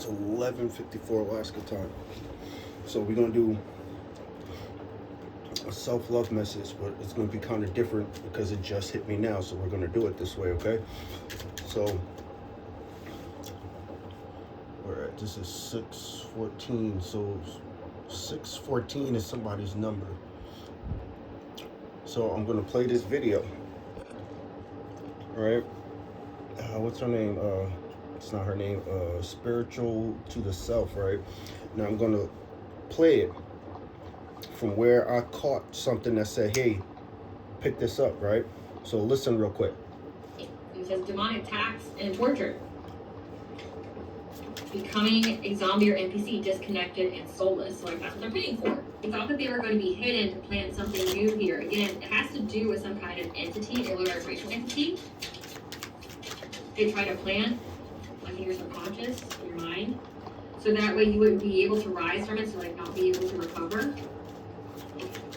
11:54 Alaska time. So we're gonna do a self-love message, but it's gonna be kind of different because it just hit me now. So we're gonna do it this way, okay? So we're at, this is 6:14. So 6:14 is somebody's number. So I'm gonna play this video. All right. What's her name? It's not her name. Spiritual to the Self, right? Now I'm gonna play it from where I caught something that said, "Hey, pick this up," right? So listen real quick. It says demonic attacks and torture. Becoming a zombie or NPC, disconnected and soulless. Like that's what they're paying for. They thought that they were going to be hidden to plant something new here. Again, it has to do with some kind of entity, a low vibrational entity. They try to plant, like in your subconscious, in your mind, so that way you wouldn't be able to rise from it, so like not be able to recover.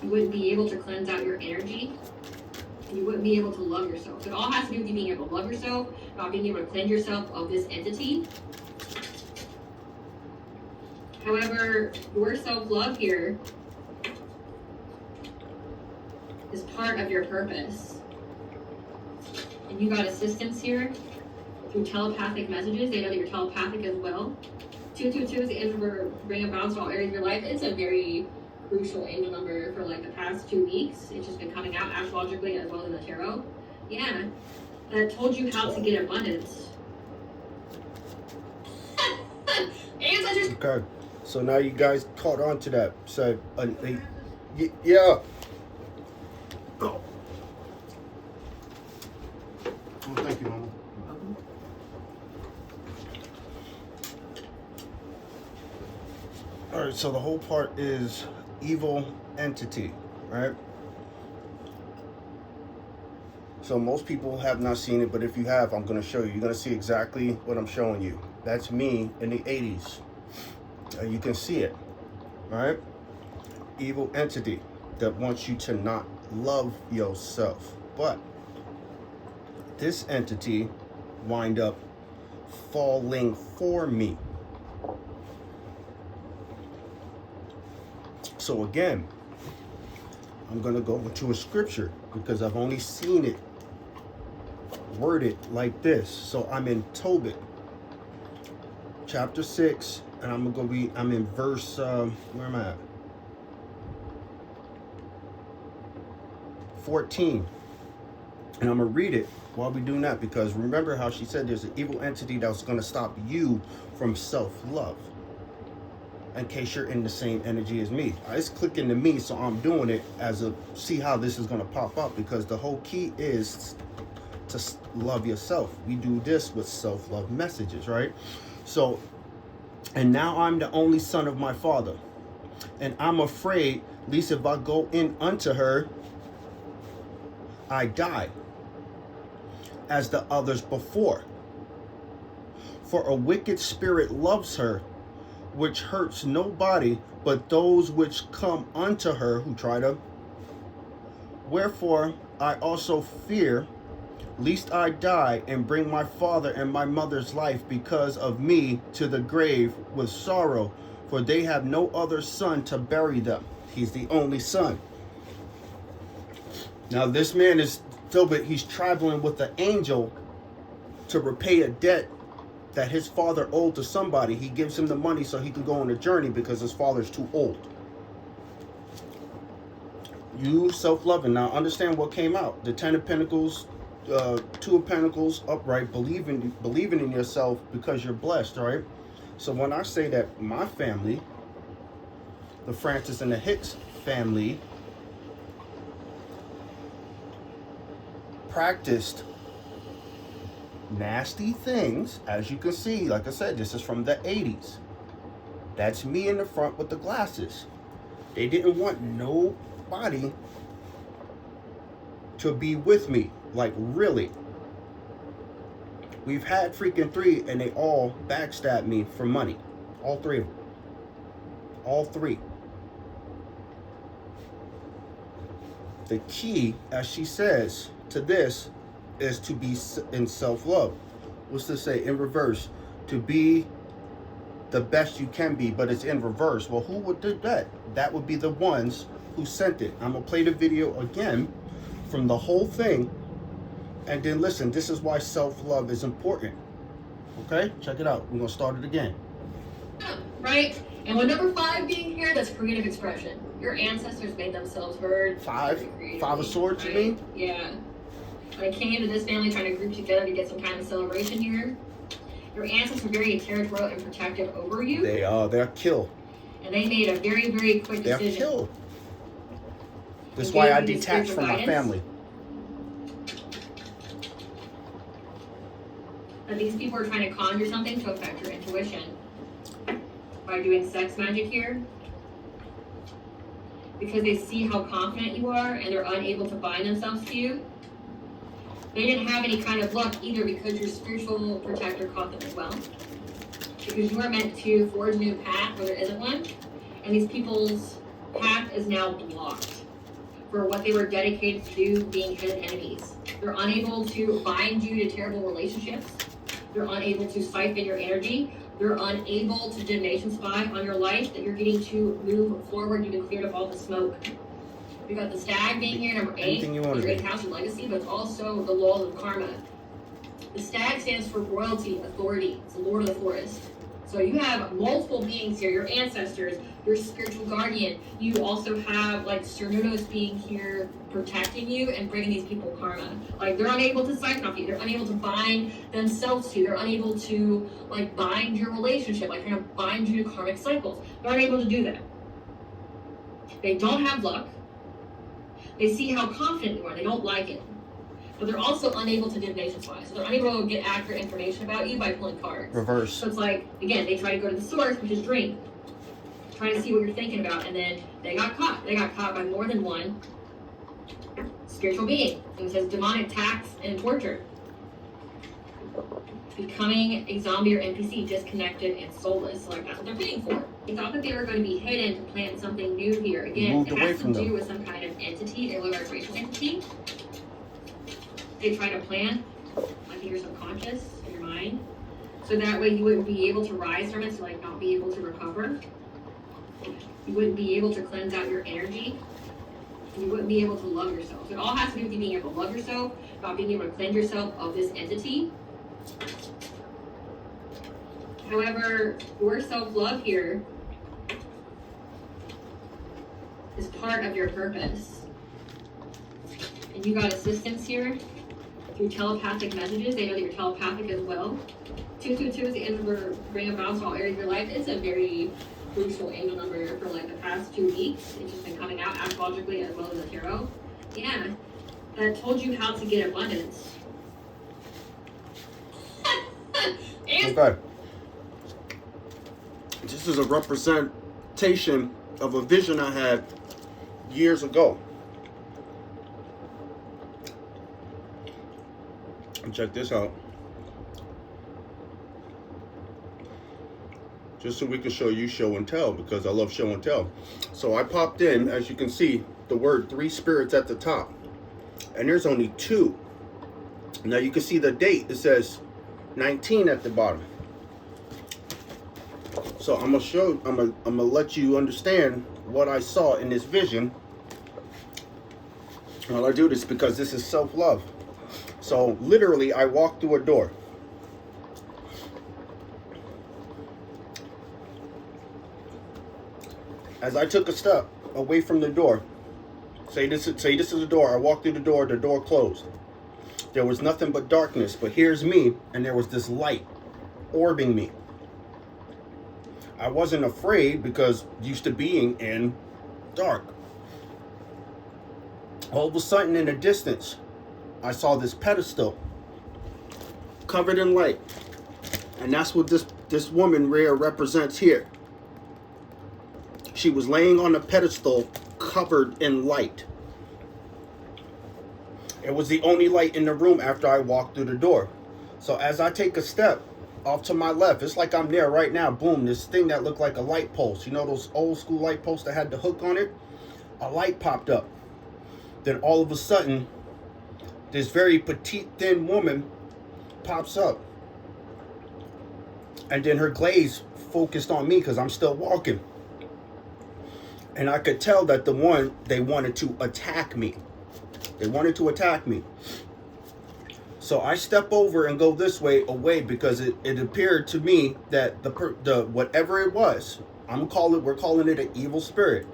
You wouldn't be able to cleanse out your energy. You wouldn't be able to love yourself. So it all has to do with you being able to love yourself, not being able to cleanse yourself of this entity. However, your self-love here is part of your purpose. And you got assistance here through telepathic messages. They know that you're telepathic as well. 222 is the angel number, bring a balance to all areas of your life. It's a very crucial angel number for like the past 2 weeks. It's just been coming out astrologically as well as in the tarot. Yeah, that told you how to get abundance. Ancestors. Okay. So now you guys caught on to that. So, yeah. Oh. Oh, thank you, Mama. All right, so the whole part is evil entity, right? So most people have not seen it, but if you have, I'm going to show you. You're going to see exactly what I'm showing you. That's me in the 80s. You can see it, all right? Evil entity that wants you to not love yourself. But this entity wind up falling for me. So again, I'm going to go into a scripture because I've only seen it worded like this. So I'm in Tobit, chapter 6. And I'm in verse, where am I at? 14. And I'm going to read it while we're doing that, because remember how she said there's an evil entity that's going to stop you from self-love. In case you're in the same energy as me. It's clicking to me, so I'm doing it as a, see how this is going to pop up, because the whole key is to love yourself. We do this with self-love messages, right? So, and now I'm the only son of my father. And I'm afraid, at least if I go in unto her, I die, as the others before. For a wicked spirit loves her, which hurts nobody but those which come unto her who try to. Wherefore I also fear, lest I die and bring my father and my mother's life because of me to the grave with sorrow, for they have no other son to bury them. He's the only son. Now this man is Tobit. He's traveling with the angel to repay a debt that his father owed to somebody. He gives him the money so he can go on a journey because his father's too old. You self-loving. Now understand what came out. The 10 of Pentacles, 2 of Pentacles, upright, believing in yourself because you're blessed, right? So when I say that my family, the Francis and the Hicks family, practiced nasty things, as you can see, like I said, this is from the 80s. That's me in the front with the glasses. They didn't want nobody to be with me. Like, really. We've had freaking 3 and they all backstabbed me for money. All 3 of them. All 3. The key, as she says, to this is to be in self-love. What's this say? In reverse. To be the best you can be, but it's in reverse. Well, who would do that? That would be the ones who sent it. I'm gonna play the video again from the whole thing, and then listen. This is why self-love is important. Okay, check it out. We're gonna start it again. Right? And with number 5 being here, that's creative expression. Your ancestors made themselves heard. Five of swords, right? You mean? Yeah. They came to this family trying to group together to get some kind of celebration here. Your ancestors were very territorial and protective over you. They're killed. And they made a very, very quick decision. They're killed. That's why I detached from my family. But these people are trying to conjure something to affect your intuition by doing sex magic here. Because they see how confident you are and they're unable to bind themselves to you. They didn't have any kind of luck either because your spiritual protector caught them as well. Because you are meant to forge a new path where there isn't one. And these people's path is now blocked for what they were dedicated to do, being hidden enemies. They're unable to bind you to terrible relationships. They're unable to siphon your energy. They're unable to divination spy on your life that you're getting to move forward. You've been cleared of all the smoke. We got the stag being here, number 8, your great house, your legacy, but it's also the law of karma. The stag stands for royalty, authority. It's the lord of the forest. So you have multiple beings here, your ancestors, your spiritual guardian. You also have like Cernunos being here protecting you and bringing these people karma. Like they're unable to siphon off you. They're unable to bind themselves to you. They're unable to like bind your relationship, like trying to bind you to karmic cycles. They're unable to do that. They don't have luck. They see how confident you are. They don't like it. But they're also unable to divination spy. So they're unable to get accurate information about you by pulling cards. Reverse. So it's like, again, they try to go to the source, which is dream. Trying to see what you're thinking about. And then they got caught. They got caught by more than one spiritual being. It says demonic tax and torture. Becoming a zombie or NPC, disconnected and soulless. So like that's what they're paying for. They thought that they were going to be hidden to plant something new here. Again, it has to do with some kind of entity, a lower racial entity. They try to plan, like in your subconscious, in your mind, so that way you wouldn't be able to rise from it, so like not be able to recover. You wouldn't be able to cleanse out your energy. You wouldn't be able to love yourself. So it all has to do with you being able to love yourself, about being able to cleanse yourself of this entity. However, your self-love here is part of your purpose. And you got assistance here through telepathic messages. They know that you're telepathic as well. 222 is the end of the ring of balance for all areas of your life. It's a very crucial angel number for like the past 2 weeks. It's just been coming out astrologically as well as the tarot. Yeah, that told you how to get abundance. Okay. This is a representation of a vision I had years ago. And check this out. Just so we can show you show and tell, because I love show and tell. So I popped in, as you can see, the word 3 spirits at the top. And there's only 2. Now you can see the date. It says 19 at the bottom. So I'm gonna let you understand what I saw in this vision. Well, I do this because this is self-love. So literally, I walked through a door. As I took a step away from the door, say this is the door. I walked through the door closed. There was nothing but darkness, but here's me, and there was this light orbing me. I wasn't afraid because used to being in dark. All of a sudden in the distance, I saw this pedestal covered in light. And that's what this woman Rhea represents here. She was laying on a pedestal covered in light. It was the only light in the room after I walked through the door. So as I take a step off to my left, it's like I'm there right now. Boom, this thing that looked like a light post. You know those old school light posts that had the hook on it? A light popped up. Then all of a sudden, this very petite, thin woman pops up. And then her gaze focused on me because I'm still walking. And I could tell that they wanted to attack me. They wanted to attack me. So I step over and go this way away because it appeared to me that the whatever it was, we're calling it an evil spirit.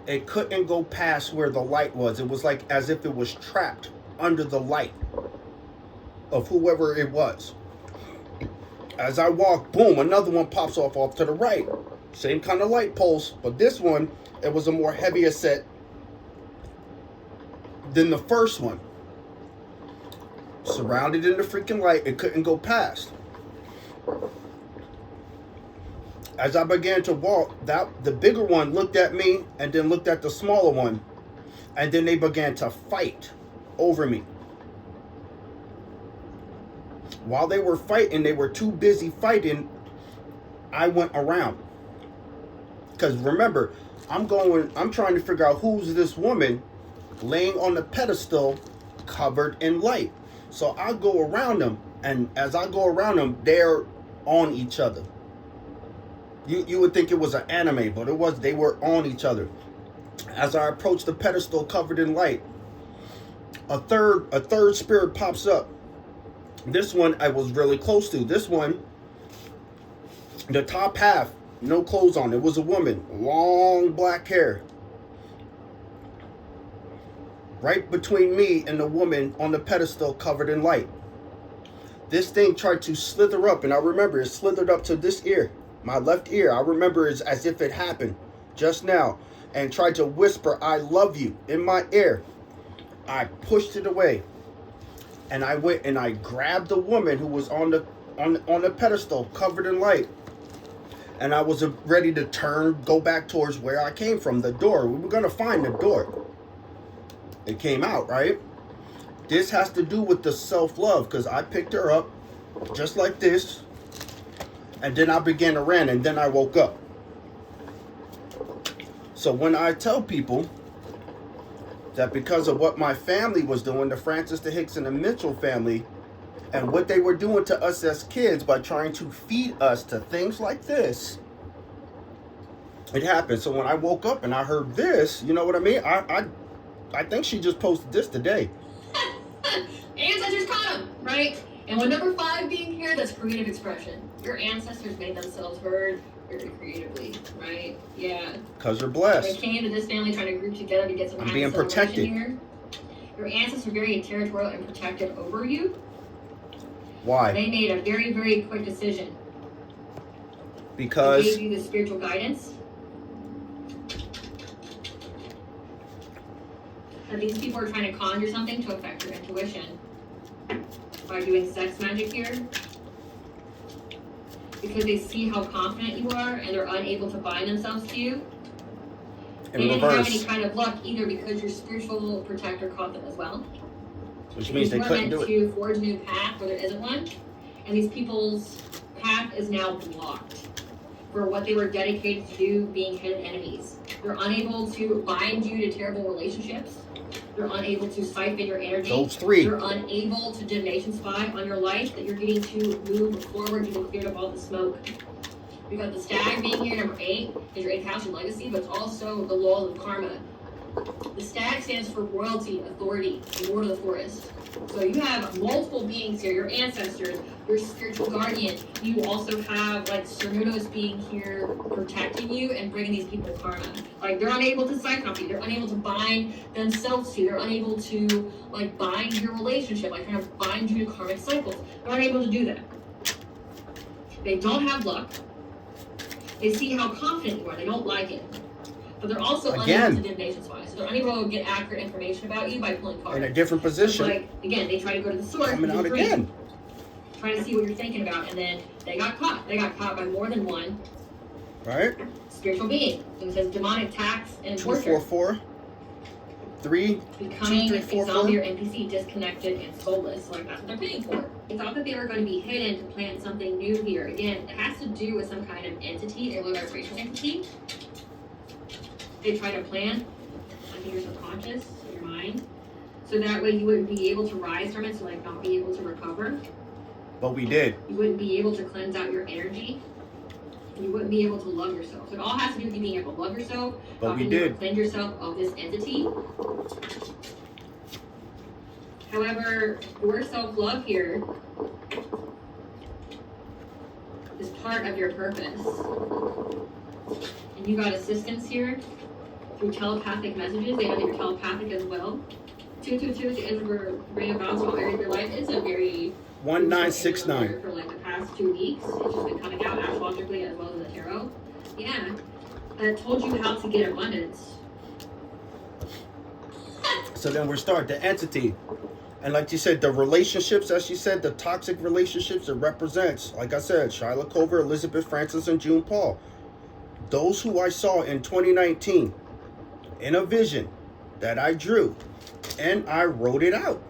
It couldn't go past where the light was. It was like as if it was trapped under the light of whoever it was. As I walk, boom, another one pops off to the right. Same kind of light pulse, but this one, it was a more heavier set than the first one. Surrounded in the freaking light, it couldn't go past. As I began to walk, the bigger one looked at me and then looked at the smaller one, and then they began to fight over me. While they were fighting, they were too busy fighting, I went around. Because remember, I'm trying to figure out who's this woman laying on the pedestal covered in light. So I go around them, and as I go around them, they're on each other. You would think it was an anime, but it was. They were on each other. As I approach the pedestal covered in light, a third spirit pops up. This one I was really close to. This one, the top half, no clothes on. It was a woman, long black hair. Right between me and the woman on the pedestal covered in light. This thing tried to slither up, and I remember it slithered up to this ear, my left ear. I remember it as if it happened just now, and tried to whisper, "I love you," in my ear. I pushed it away, and I went and I grabbed the woman who was on the pedestal covered in light, and I was ready to go back towards where I came from, the door. We were gonna find the door. It came out, right? This has to do with the self-love, because I picked her up just like this, and then I began to run, and then I woke up. So when I tell people that because of what my family was doing, the Francis, the Hicks, and the Mitchell family, and what they were doing to us as kids by trying to feed us to things like this, it happened. So when I woke up and I heard this, you know what I mean? I think she just posted this today. Ancestors caught them, right? And with number 5 being here, that's creative expression. Your ancestors made themselves heard very creatively, right? Yeah. Because they're blessed. They came to this family trying to group together to get some kind of celebration protected here. Your ancestors are very territorial and protective over you. Why? They made a very, very quick decision. Because they gave you the spiritual guidance. That these people are trying to conjure something to affect your intuition by doing sex magic here, because they see how confident you are and they're unable to bind themselves to you. They didn't have any kind of luck either because your spiritual protector caught them as well. Which means they couldn't do it. To forge a new path where there isn't one, and these people's path is now blocked for what they were dedicated to do, being hidden enemies. They're unable to bind you to terrible relationships. They're unable to siphon your energy. Those 3. They're unable to divination spy on your life, that you're getting to move forward, you've cleared up all the smoke. Because the stag being here, number 8, is your 8th house, your legacy, but it's also the law of karma. The stag stands for royalty, authority, lord of the forest. So you have multiple beings here, your ancestors, your spiritual guardian. You also have like Cernudos being here protecting you and bringing these people karma. Like they're unable to siphon off you, they're unable to bind themselves to you, they're unable to like bind your relationship, like kind of bind you to karmic cycles. They're unable to do that. They don't have luck. They see how confident you are, they don't like it. But they're also unable to divination spy. So they're unable to get accurate information about you by pulling cards. In a different position. Like, again, they try to go to the source. Coming out again. Trying to see what you're thinking about. And then they got caught. They got caught by more than one. Right. Spiritual being. So it says demonic tax and 2, torture. 4, 4. 3. Becoming 2, 3, 4, a zombie or NPC, disconnected and soulless. Like that's what they're paying for. They thought that they were going to be hidden to plant something new here. Again, it has to do with some kind of entity, a low vibrational entity. They try to plan like in your subconscious, in your mind, so that way you wouldn't be able to rise from it, so like not be able to recover. But we did. You wouldn't be able to cleanse out your energy. you wouldn't be able to love yourself. So it all has to do with you being able to love yourself. But we You did. cleanse yourself of this entity. However, your self-love here is part of your purpose. And you got assistance here through telepathic messages. They know that you're telepathic as well. 222 is the end of a ring of balance in all areas of your life. It's a very 1969 for like the past 2 weeks. It's just been coming out astrologically as well as the tarot. Yeah. That told you how to get abundance. So then we start the entity. And like you said, the relationships, as you said, the toxic relationships, it represents, like I said, Shyla Cover, Elizabeth Francis, and June Paul. Those who I saw in 2019 in a vision that I drew, and I wrote it out.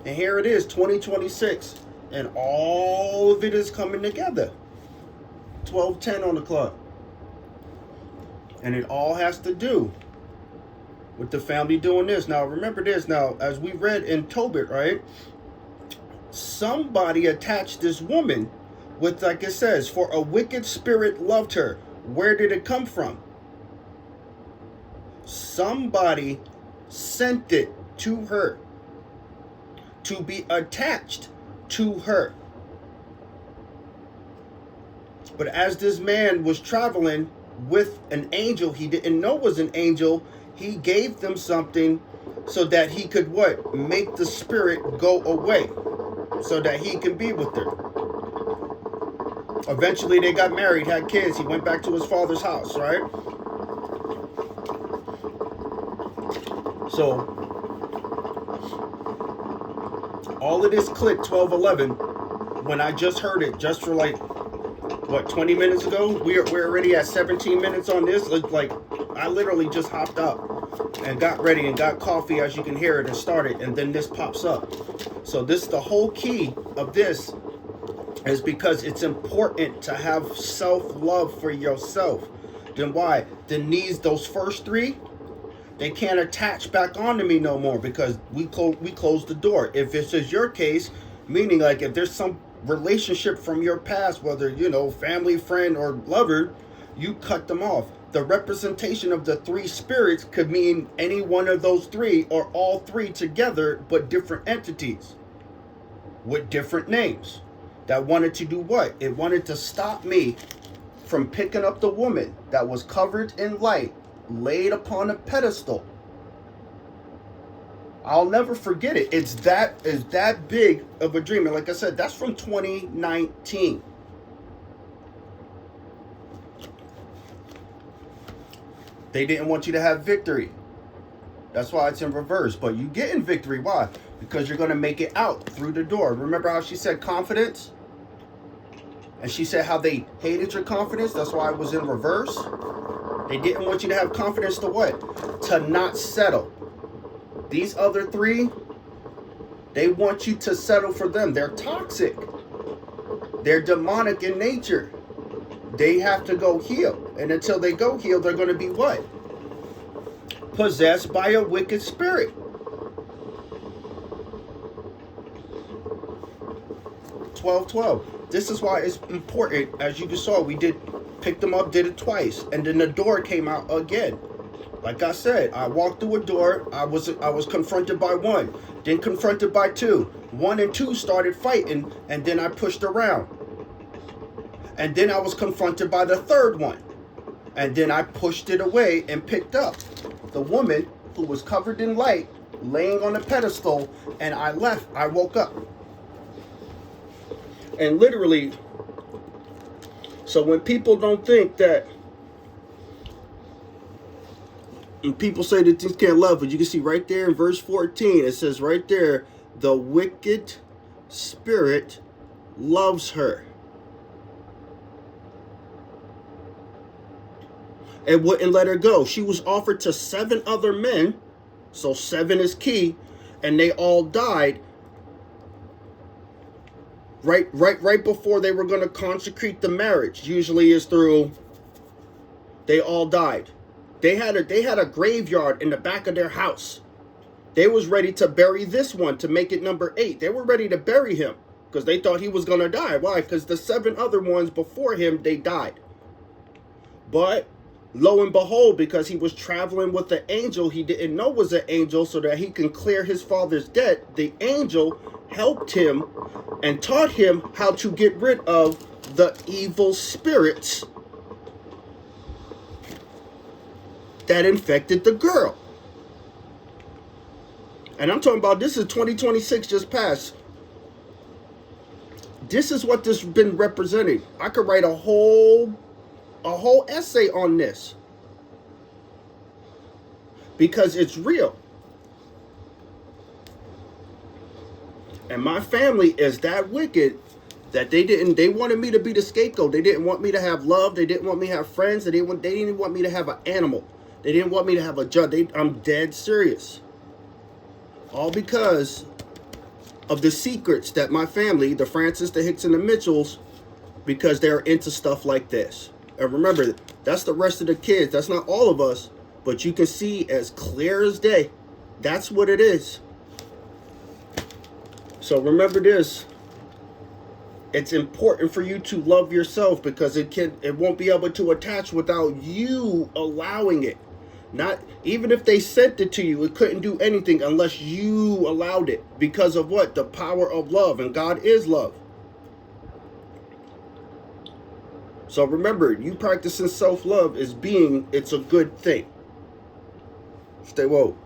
And here it is, 2026, and all of it is coming together. 12:10 on the clock. And it all has to do with the family doing this. Now, remember this. Now, as we read in Tobit, right? Somebody attached this woman with, like it says, for a wicked spirit loved her. Where did it come from? Somebody sent it to her to be attached to her. But as this man was traveling with an angel he didn't know was an angel, he gave them something so that he could what? Make the spirit go away so that he can be with her. Eventually they got married, had kids. He went back to his father's house, right? So all of this clicked 12:11 when I just heard it, just for like what, 20 minutes ago. We're already at 17 minutes on this. Like I literally just hopped up and got ready and got coffee, as you can hear it, and started, and then this pops up. So this, the whole key of this is because it's important to have self-love for yourself. Then why? Then those first three, they can't attach back onto me no more because we closed the door. If this is your case, meaning like if there's some relationship from your past, whether, you know, family, friend, or lover, you cut them off. The representation of the three spirits could mean any one of those three or all three together, but different entities with different names that wanted to do what? It wanted to stop me from picking up the woman that was covered in light, laid upon a pedestal. I'll never forget it. It's that big of a dream. And like I said, that's from 2019. They didn't want you to have victory. That's why it's in reverse. But you get in victory. Why? Because you're going to make it out through the door. Remember how she said confidence? And she said how they hated your confidence. That's why it was in reverse. They didn't want you to have confidence to what? To not settle. These other three, they want you to settle for them. They're toxic. They're demonic in nature. They have to go heal. And until they go heal, they're going to be what? Possessed by a wicked spirit. This is why it's important. As you just saw, we pick them up, did it twice. And then the door came out again. Like I said, I walked through a door. I was confronted by one, then confronted by two. 1 and 2 started fighting, and then I pushed around. And then I was confronted by the third one. And then I pushed it away and picked up the woman who was covered in light, laying on a pedestal, and I left. I woke up. And literally, so when people don't think that, and people say that things can't love, but you can see right there in verse 14, it says right there, the wicked spirit loves her. And wouldn't let her go. She was offered to 7 other men, so 7 is key, and they all died right before they were going to consecrate the marriage. Usually is through, they all died. They had a graveyard in the back of their house. They was ready to bury this one to make it number 8. They were ready to bury him. because they thought he was going to die. Why? Because the 7 other ones before him, they died. But lo and behold, because he was traveling with the angel he didn't know was an angel, so that he can clear his father's debt, the angel helped him and taught him how to get rid of the evil spirits that infected the girl. And I'm talking about, this is 2026 just passed. This is what this has been representing. I could write a whole essay on this, because it's real. And my family is that wicked that they wanted me to be the scapegoat. They didn't want me to have love. They didn't want me to have friends. They didn't want me to have an animal. They didn't want me to have a judge. I'm dead serious. All because of the secrets that my family, the Francis, the Hicks, and the Mitchells, because they're into stuff like this. And remember, that's the rest of the kids. That's not all of us, but you can see as clear as day. That's what it is. So remember this. It's important for you to love yourself, because it won't be able to attach without you allowing it. Not even if they sent it to you, it couldn't do anything unless you allowed it. Because of what? The power of love, and God is love. So remember, you practicing self-love it's a good thing. Stay woke.